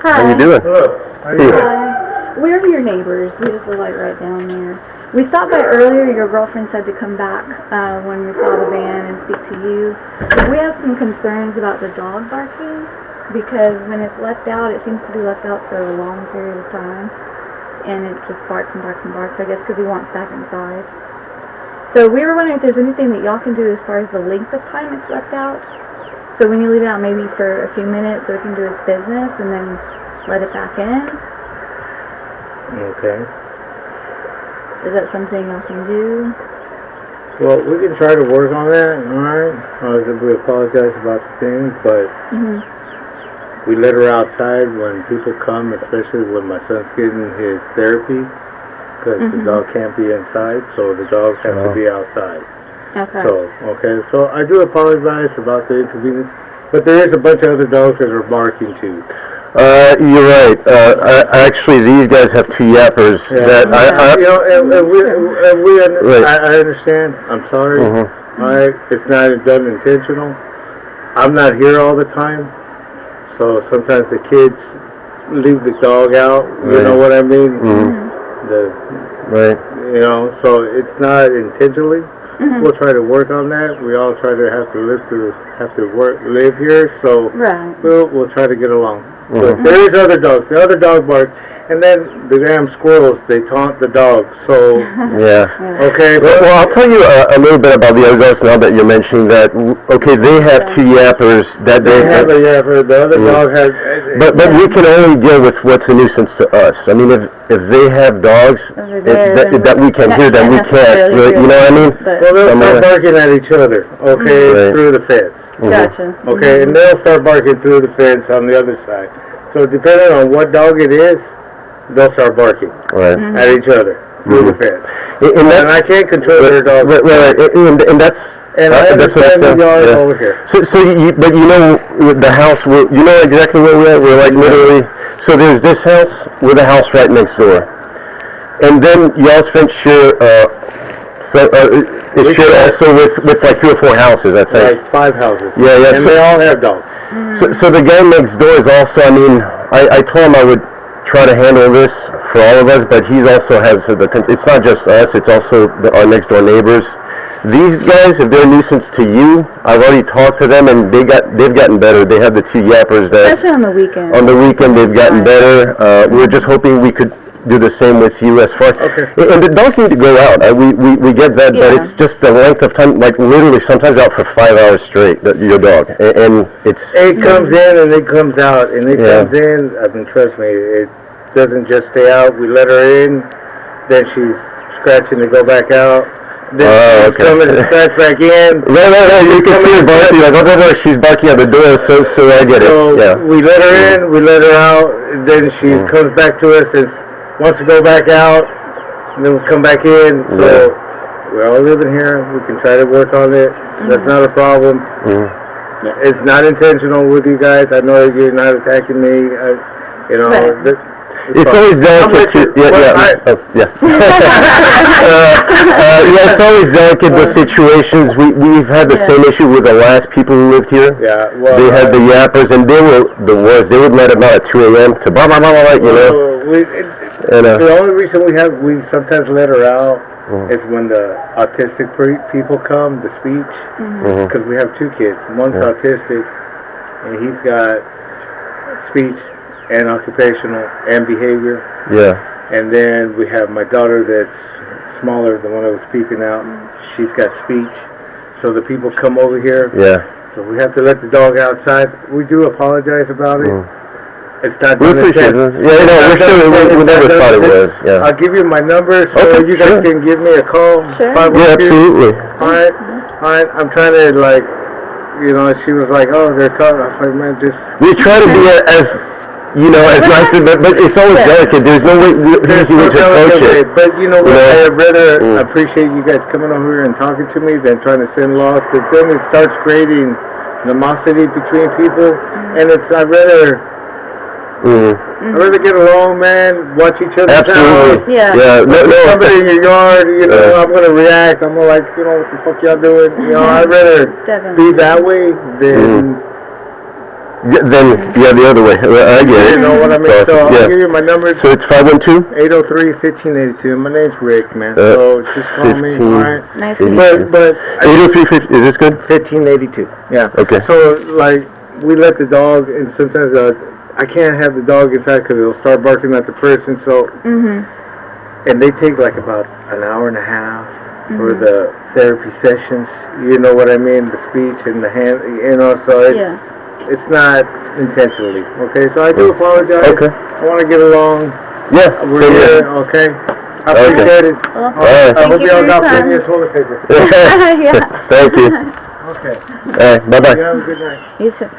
Hi. How you doing? Hello. How you doing? Hi. We're your neighbors. We just live like right down there. We stopped by earlier. Your girlfriend said to come back when we saw the van and speak to you. We have some concerns about the dog barking because when it's left out, it seems to be left out for a long period of time. And it just barks and barks and barks, I guess, because he wants back inside. So we were wondering if there's anything that y'all can do as far as the length of time it's left out. So when you leave it out maybe for a few minutes so it can do its business and then let it back in. Okay. Is that something y'all can do? Well, we can try to work on that, alright? We apologize about the things, but we let her outside when people come, especially when my son's getting his therapy, because the dog can't be inside, so the dogs have to be outside. Okay. So I do apologize about the inconvenience, but there is a bunch of other dogs that are barking too. You're right. Actually, these guys have two yappers that I understand. I'm sorry. Alright, it's not done intentional. I'm not here all the time, so sometimes the kids leave the dog out. You know what I mean? So it's not intentionally. We'll try to work on that. We all try to have to live here, so we'll try to get along. But there is other dogs. The other dog barks, and then the damn squirrels, they taunt the dogs. So okay. Well, I'll tell you a little bit about the other dogs now that you're mentioning that. Okay, they have two yappers that they have a yapper. The other dog has. But we can only deal with what's a nuisance to us. I mean, if they have dogs that we can hear, then we can't. You know what I mean? Well, they'll start barking at each other. Okay, through the fence. Gotcha. Okay, and they'll start barking through the fence on the other side. So depending on what dog it is, they'll start barking at each other through the fence. And I can't control their dogs. And that's... And I understand the yard over here. But you know, with the house, you know exactly where we're at? We're like literally... So there's this house with a house right next door. And then y'all's fence share... It's shared also with like 3 or 4 houses, I think. Like 5 houses. Yeah. And they all have dogs. So the guy next door is also, I mean, I told him I would try to handle this for all of us, but he also has, it's not just us, it's also our next door neighbors. These guys, if they're a nuisance to you, I've already talked to them and they've gotten better. They have the 2 yappers that... Especially on the weekend. On the weekend they've gotten better. We're just hoping we could do the same with you as far and the dogs need to go out. We get that, but it's just the length of time, like literally sometimes out for 5 hours straight, your dog, and it comes in and it comes out, and it comes in, I mean, trust me, it doesn't just stay out. We let her in, then she's scratching to go back out, then she's coming to scratch back in. No, you can see her barking, like, she's barking at the door, so I get it. So we let her in, we let her out, and then she comes back to us and wants to go back out, and then we'll come back in. So we're all living here. We can try to work on it. That's not a problem. It's not intentional with you guys. I know you're not attacking me. It's always delicate. It's always delicate, the situations. We've had the same issue with the last people who lived here. Yeah, well, they had the yappers, and they were the worst. They would let them out at 2 a.m. to blah blah blah blah, you know. The only reason we sometimes let her out is when the autistic people come, the speech, because we have 2 kids. One's autistic, and he's got speech and occupational and behavior. And then we have my daughter that's smaller, the one that was speaking out. She's got speech. So the people come over here. So we have to let the dog outside. We do apologize about it. It's not done. We never thought it was. I'll give you my number so you guys can give me a call. Absolutely. Alright, I'm trying to she was like, they're coming. I was like, man, just... We try to be as nice as, but it's always delicate. There's no easy way to approach it. But you know what, I'd rather appreciate you guys coming over here and talking to me than trying to send laws, because then it starts creating animosity between people, and I'd rather get along, man, watch each other's house. Somebody in your yard, I'm going to react. I'm going to what the fuck y'all doing? I'd rather be that way than... Then, the other way. I get it. You know what I mean? So I'll give you my number. So it's 512? 803-1582. My name's Rick, man. So just call me, alright? Nice to meet you. But 803, is this good? 1582. Yeah. Okay. So, like, we let the dog, and sometimes I can't have the dog inside because it'll start barking at the person, so... And they take like about an hour and a half for the therapy sessions. You know what I mean? The speech and the hand, so it's not intentionally. Okay, so I do apologize. Okay. I want to get along. Yeah. We're here, okay? I appreciate it. Well, Alright. I hope you y'all for got your plenty time. of toilet paper. Yeah. Thank you. Okay. Alright, bye-bye. You have a good night. You too.